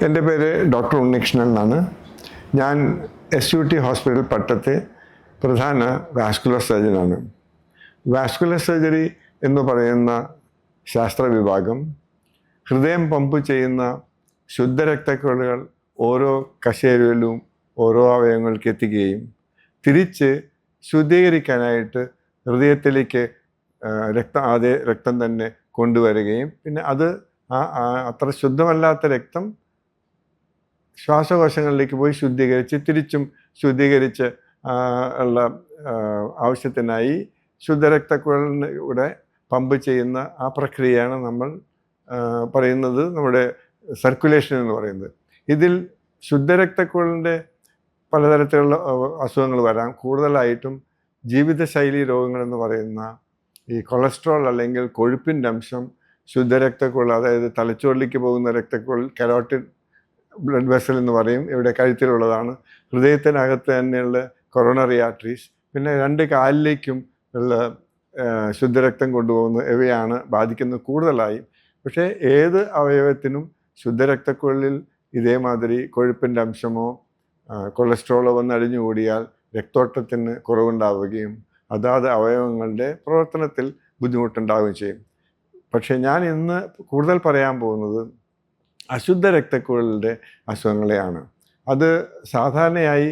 എൻ്റെ പേര് ഡോക്ടർ ഉണ്ണികൃഷ്ണൻ എന്നാണ്. ഞാൻ SUT ഹോസ്പിറ്റൽ പട്ടത്തെ പ്രധാന വാസ്കുലർ സർജനാണ്. വാസ്കുലർ സർജറി എന്ന് പറയുന്ന ശാസ്ത്ര വിഭാഗം ഹൃദയം പമ്പ് ചെയ്യുന്ന ശുദ്ധരക്തക്കുഴലുകൾ ഓരോ കശേരുവിലും ഓരോ അവയവങ്ങൾക്ക് എത്തിക്കുകയും തിരിച്ച് ശുദ്ധീകരിക്കാനായിട്ട് ഹൃദയത്തിലേക്ക് രക്തം തന്നെ കൊണ്ടുവരികയും പിന്നെ അത് അത്ര ശുദ്ധമല്ലാത്ത രക്തം ശ്വാസകോശങ്ങളിലേക്ക് പോയി തിരിച്ചും ശുദ്ധീകരിച്ച് ഉള്ള ആവശ്യത്തിനായി ശുദ്ധരക്തക്കുഴലിലൂടെ പമ്പ് ചെയ്യുന്ന ആ പ്രക്രിയയാണ് നമ്മൾ പറയുന്നത് നമ്മുടെ സർക്കുലേഷൻ എന്ന് പറയുന്നത്. ഇതിൽ ശുദ്ധരക്തക്കുഴലിൻ്റെ പലതരത്തിലുള്ള അസുഖങ്ങൾ വരാം. കൂടുതലായിട്ടും ജീവിതശൈലി രോഗങ്ങളെന്ന് പറയുന്ന ഈ കൊളസ്ട്രോൾ അല്ലെങ്കിൽ കൊഴുപ്പിൻ്റെ അംശം ശുദ്ധരക്തക്കുഴൽ, അതായത് തലച്ചോറിലേക്ക് പോകുന്ന രക്തക്കുഴൽ കരോട്ടിഡ് ബ്ലഡ് വെസൽ എന്ന് പറയും, ഇവിടെ കഴുത്തിലുള്ളതാണ്. ഹൃദയത്തിനകത്ത് തന്നെയുള്ള കൊറോണറി ആർട്ടറീസ്, പിന്നെ 2 കാലിലേക്കും ഉള്ള ശുദ്ധരക്തം കൊണ്ടുപോകുന്ന ഇവയാണ് ബാധിക്കുന്നത് കൂടുതലായും. പക്ഷേ ഏത് അവയവത്തിനും ശുദ്ധരക്തക്കുഴലിൽ ഇതേമാതിരി കൊഴുപ്പിൻ്റെ അംശമോ കൊളസ്ട്രോളോ വന്ന് അടിഞ്ഞുകൂടിയാൽ രക്തോട്ടത്തിന് കുറവുണ്ടാവുകയും അതാത് അവയവങ്ങളുടെ പ്രവർത്തനത്തിൽ ബുദ്ധിമുട്ടുണ്ടാവുകയും ചെയ്യും. പക്ഷേ ഞാൻ ഇന്ന് കൂടുതൽ പറയാൻ പോകുന്നത് അശുദ്ധ രക്തക്കുഴലിൻ്റെ അസുഖങ്ങളെയാണ്. അത് സാധാരണയായി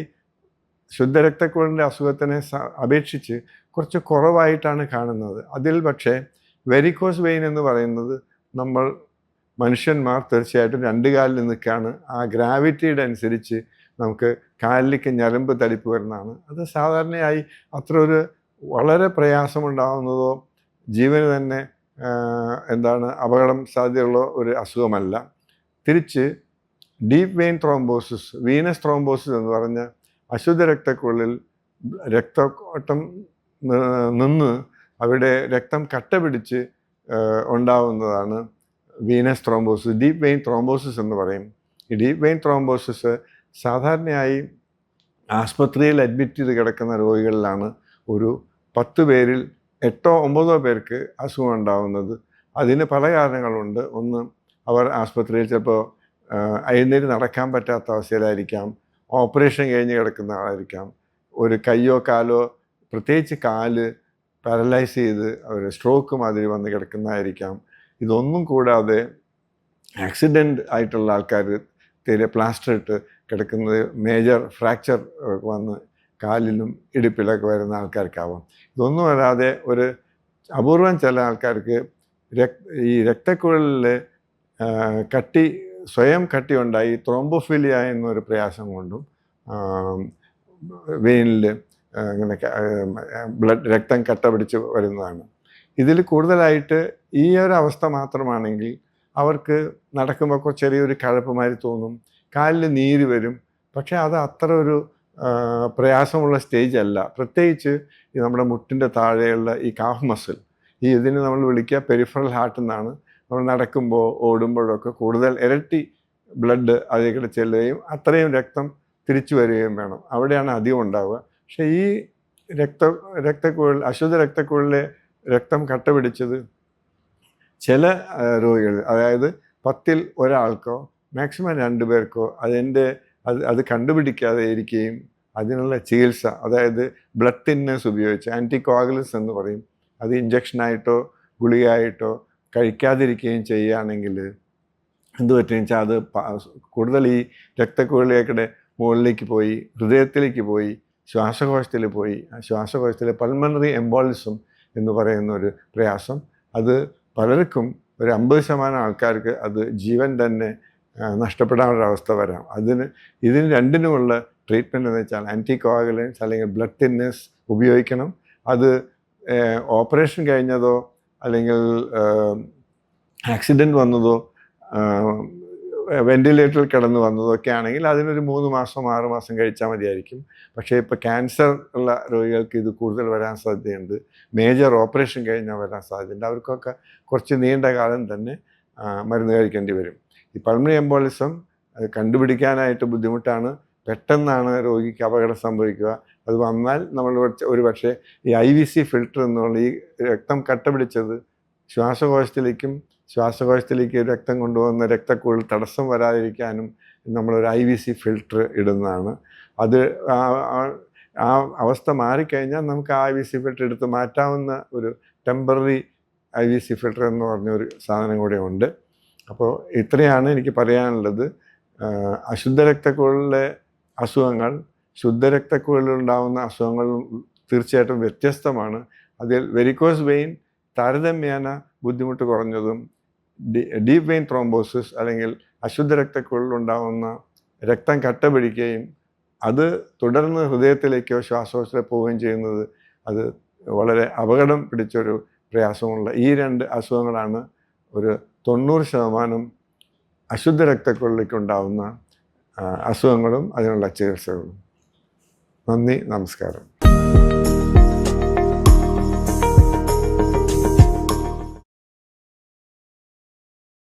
ശുദ്ധരക്തക്കുഴലിൻ്റെ അസുഖത്തിനെ അപേക്ഷിച്ച് കുറച്ച് കുറവായിട്ടാണ് കാണുന്നത്. അതിൽ പക്ഷേ വെരിക്കോസ് വെയിൻ എന്ന് പറയുന്നത് നമ്മൾ മനുഷ്യന്മാർ തീർച്ചയായിട്ടും 2 കാലിൽ നിൽക്കുകയാണ്. ആ ഗ്രാവിറ്റിയുടെ അനുസരിച്ച് നമുക്ക് കാലിലേക്ക് ഞരമ്പ് തടിപ്പ് വരുന്നതാണ്. അത് സാധാരണയായി അത്ര ഒരു വളരെ പ്രയാസമുണ്ടാകുന്നതോ ജീവന് തന്നെ അപകടം സാധ്യതയുള്ള ഒരു അസുഖമല്ല. തിരിച്ച് deep vein thrombosis, venous thrombosis എന്ന് പറഞ്ഞ അശുദ്ധ രക്തക്കുഴലിൽ രക്തോട്ടം നിന്ന് അവിടെ രക്തം കട്ട പിടിച്ച് ഉണ്ടാവുന്നതാണ് venous thrombosis, deep vein thrombosis എന്ന് പറയും. ഈ ഡീപ്പ് വെയിൻ ത്രോംബോസിസ് സാധാരണയായി ആസ്പത്രിയിൽ അഡ്മിറ്റ് ചെയ്ത് കിടക്കുന്ന രോഗികളിലാണ് ഒരു 10 പേരിൽ 8 or 9 പേർക്ക് അസുഖം ഉണ്ടാകുന്നത്. അതിന് പല കാരണങ്ങളുണ്ട്. ഒന്ന്, അവർ ആസ്പത്രിയിൽ ചിലപ്പോൾ എഴുന്നേറ്റ് നടക്കാൻ പറ്റാത്ത അവസ്ഥയിലായിരിക്കാം, ഓപ്പറേഷൻ കഴിഞ്ഞ് കിടക്കുന്ന ആളായിരിക്കാം, ഒരു കയ്യോ കാലോ പ്രത്യേകിച്ച് കാല് പാരലൈസ് ചെയ്ത് അവർ സ്ട്രോക്ക് മാതിരി വന്ന് കിടക്കുന്നതായിരിക്കാം. ഇതൊന്നും കൂടാതെ ആക്സിഡൻറ്റ് ആയിട്ടുള്ള ആൾക്കാർ തീരെ പ്ലാസ്റ്റർ ഇട്ട് കിടക്കുന്നത്, മേജർ ഫ്രാക്ചർ വന്ന് കാലിലും ഇടുപ്പിലൊക്കെ വരുന്ന ആൾക്കാർക്കാവാം. ഇതൊന്നും വരാതെ ഒരു അപൂർവം ചില ആൾക്കാർക്ക് ഈ രക്തക്കുഴലിൽ സ്വയം കട്ടി ഉണ്ടായി ത്രോംബോഫിലിയ എന്നൊരു പ്രയാസം കൊണ്ടും വെയിനിൽ ഇങ്ങനെ രക്തം കട്ട പിടിച്ച് വരുന്നതാണ്. ഇതിൽ കൂടുതലായിട്ട് ഈ ഒരു അവസ്ഥ മാത്രമാണെങ്കിൽ അവർക്ക് നടക്കുമ്പോൾ ചെറിയൊരു കഴപ്പമാതിരി തോന്നും, കാലിൽ നീര് വരും. പക്ഷേ അത് അത്ര ഒരു പ്രയാസമുള്ള സ്റ്റേജ് അല്ല. പ്രത്യേകിച്ച് ഈ നമ്മുടെ മുട്ടിൻ്റെ താഴെയുള്ള ഈ കാഫ് മസിൽ, ഇതിന് നമ്മൾ വിളിക്കുക പെരിഫറൽ ഹാർട്ട് എന്നാണ്. നമ്മൾ നടക്കുമ്പോൾ ഓടുമ്പോഴൊക്കെ കൂടുതൽ ഇരട്ടി ബ്ലഡ് അതിലേക്ക് ചെല്ലുകയും അത്രയും രക്തം തിരിച്ചു വരികയും വേണം. അവിടെയാണ് അധികം ഉണ്ടാവുക. പക്ഷേ ഈ രക്തക്കുഴൽ അശുദ്ധ രക്തക്കുഴലിലെ രക്തം കട്ട പിടിച്ചത് ചില രോഗികൾ, അതായത് 10ൽ ഒരാൾക്കോ മാക്സിമം 2 പേർക്കോ അത് കണ്ടുപിടിക്കാതെ ഇരിക്കുകയും അതിനുള്ള ചികിത്സ, അതായത് ബ്ലഡ് തിന്നേഴ്സ് ഉപയോഗിച്ച് ആൻറ്റികോഗുലൻസ് എന്ന് പറയും, അത് ഇഞ്ചക്ഷനായിട്ടോ ഗുളികയായിട്ടോ കഴിക്കാതിരിക്കുകയും ചെയ്യുകയാണെങ്കിൽ എന്ത് പറ്റുമെന്ന് വെച്ചാൽ അത് കൂടുതൽ ഈ രക്തക്കുഴലിലേക്കിടെ മുകളിലേക്ക് പോയി ഹൃദയത്തിലേക്ക് പോയി ശ്വാസകോശത്തിൽ പോയി ശ്വാസകോശത്തിലെ പൾമണറി എംബോളിസം എന്ന് പറയുന്ന ഒരു പ്രയാസം, അത് പലർക്കും ഒരു 50% ആൾക്കാർക്ക് അത് ജീവൻ തന്നെ നഷ്ടപ്പെടാനൊരവസ്ഥ വരാം. ഇതിന് രണ്ടിനുമുള്ള ട്രീറ്റ്മെൻറ്റ് എന്ന് വെച്ചാൽ ആൻറ്റികോഗുലൻസ് അല്ലെങ്കിൽ ബ്ലഡ് തിന്നേഴ്സ് ഉപയോഗിക്കണം. അത് ഓപ്പറേഷൻ കഴിഞ്ഞതോ അല്ലെങ്കിൽ ആക്സിഡൻറ്റ് വന്നതോ വെൻറ്റിലേറ്ററിൽ കിടന്ന് വന്നതോ ഒക്കെ ആണെങ്കിൽ അതിനൊരു 3 മാസം 6 മാസം കഴിച്ചാൽ മതിയായിരിക്കും. പക്ഷേ ഇപ്പോൾ ക്യാൻസർ ഉള്ള രോഗികൾക്ക് ഇത് കൂടുതൽ വരാൻ സാധ്യതയുണ്ട്. മേജർ ഓപ്പറേഷൻ കഴിഞ്ഞാൽ വരാൻ സാധ്യതയുണ്ട്. അവർക്കൊക്കെ കുറച്ച് നീണ്ട കാലം തന്നെ മരുന്ന് കഴിക്കേണ്ടി വരും. ഈ പൾമണറി എംബോളിസം കണ്ടുപിടിക്കാനായിട്ട് ബുദ്ധിമുട്ടാണ്. പെട്ടെന്നാണ് രോഗിക്ക് അപകടം സംഭവിക്കുക. അത് വന്നാൽ നമ്മൾ ഒരു പക്ഷേ ഈ IVC ഫിൽട്ടർ എന്നുള്ള ഈ രക്തം കട്ട പിടിച്ചത് ശ്വാസകോശത്തിലേക്കും ശ്വാസകോശത്തിലേക്ക് രക്തം കൊണ്ടുപോകുന്ന രക്തക്കുഴൽ തടസ്സം വരാതിരിക്കാനും നമ്മളൊരു IVC ഫിൽട്ടർ ഇടുന്നതാണ്. അത് ആ അവസ്ഥ മാറിക്കഴിഞ്ഞാൽ നമുക്ക് ആ IVC ഫിൽട്ടർ എടുത്ത് മാറ്റാവുന്ന ഒരു ടെമ്പററി IVC ഫിൽട്ടർ എന്ന് പറഞ്ഞൊരു സാധനം കൂടെ ഉണ്ട്. അപ്പോൾ ഇത്രയാണ് എനിക്ക് പറയാനുള്ളത്. അശുദ്ധ രക്തക്കുഴലിലെ അസുഖങ്ങൾ ശുദ്ധരക്തക്കുഴലിലുണ്ടാകുന്ന അസുഖങ്ങൾ തീർച്ചയായിട്ടും വ്യത്യസ്തമാണ്. അതിൽ വെരിക്കോസ് വെയിൻ താരതമ്യേന ബുദ്ധിമുട്ട് കുറഞ്ഞതും ഡീപ്പ് വെയിൻ ത്രോംബോസിസ് അല്ലെങ്കിൽ അശുദ്ധ രക്തക്കുഴലിലുണ്ടാകുന്ന രക്തം കട്ട പിടിക്കുകയും അത് തുടർന്ന് ഹൃദയത്തിലേക്കോ ശ്വാസകോശത്തിലേക്കോ പോവുകയും ചെയ്യുന്നത് അത് വളരെ അപകടം പിടിച്ചൊരു പ്രയാസമുള്ള ഈ 2 അസുഖങ്ങളാണ് ഒരു 90% അശുദ്ധ രക്തക്കുഴലിലേക്കുണ്ടാകുന്ന അസുഖങ്ങളും അതിനുള്ള ചികിത്സകളും. നന്ദി, നമസ്കാരം.